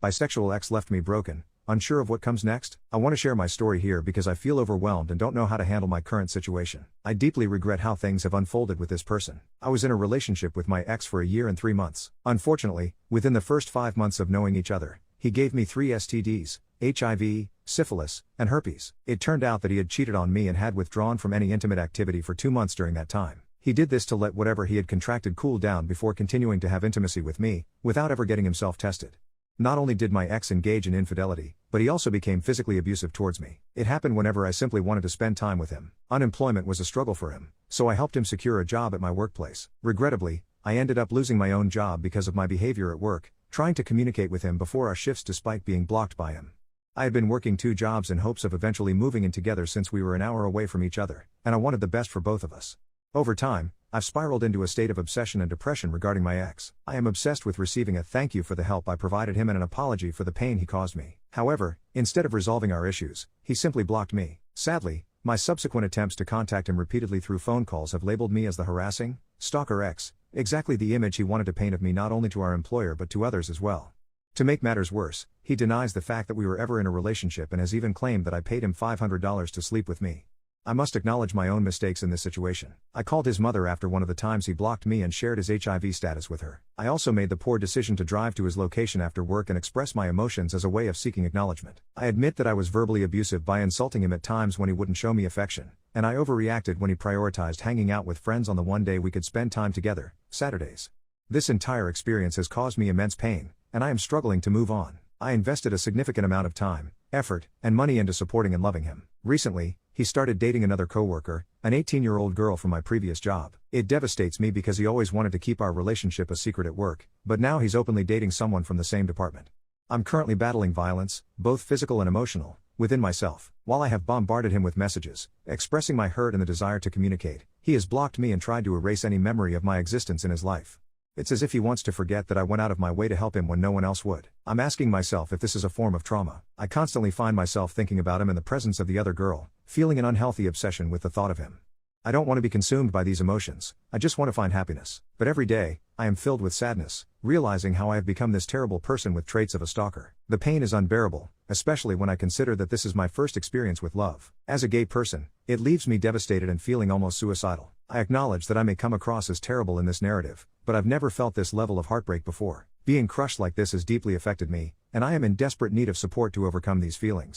Bisexual ex left me broken, unsure of what comes next. I want to share my story here because I feel overwhelmed and don't know how to handle my current situation. I deeply regret how things have unfolded with this person. I was in a relationship with my ex for a year and 3 months. Unfortunately, within the first 5 months of knowing each other, he gave me 3 STDs, HIV, syphilis, and herpes. It turned out that he had cheated on me and had withdrawn from any intimate activity for 2 months during that time. He did this to let whatever he had contracted cool down before continuing to have intimacy with me, without ever getting himself tested. Not only did my ex engage in infidelity, but he also became physically abusive towards me. It happened whenever I simply wanted to spend time with him. Unemployment was a struggle for him, so I helped him secure a job at my workplace. Regrettably, I ended up losing my own job because of my behavior at work, trying to communicate with him before our shifts despite being blocked by him. I had been working 2 jobs in hopes of eventually moving in together since we were an hour away from each other, and I wanted the best for both of us. Over time, I've spiraled into a state of obsession and depression regarding my ex. I am obsessed with receiving a thank you for the help I provided him and an apology for the pain he caused me. However, instead of resolving our issues, he simply blocked me. Sadly, my subsequent attempts to contact him repeatedly through phone calls have labeled me as the harassing, stalker ex, exactly the image he wanted to paint of me not only to our employer but to others as well. To make matters worse, he denies the fact that we were ever in a relationship and has even claimed that I paid him $500 to sleep with me. I must acknowledge my own mistakes in this situation. I called his mother after one of the times he blocked me and shared his HIV status with her. I also made the poor decision to drive to his location after work and express my emotions as a way of seeking acknowledgement. I admit that I was verbally abusive by insulting him at times when he wouldn't show me affection, and I overreacted when he prioritized hanging out with friends on the one day we could spend time together, Saturdays. This entire experience has caused me immense pain, and I am struggling to move on. I invested a significant amount of time, effort, and money into supporting and loving him. Recently, he started dating another coworker, an 18-year-old girl from my previous job. It devastates me because he always wanted to keep our relationship a secret at work, but now he's openly dating someone from the same department. I'm currently battling violence, both physical and emotional, within myself. While I have bombarded him with messages, expressing my hurt and the desire to communicate, he has blocked me and tried to erase any memory of my existence in his life. It's as if he wants to forget that I went out of my way to help him when no one else would. I'm asking myself if this is a form of trauma. I constantly find myself thinking about him in the presence of the other girl, feeling an unhealthy obsession with the thought of him. I don't want to be consumed by these emotions, I just want to find happiness. But every day, I am filled with sadness, realizing how I have become this terrible person with traits of a stalker. The pain is unbearable, especially when I consider that this is my first experience with love. As a gay person, it leaves me devastated and feeling almost suicidal. I acknowledge that I may come across as terrible in this narrative, but I've never felt this level of heartbreak before. Being crushed like this has deeply affected me, and I am in desperate need of support to overcome these feelings.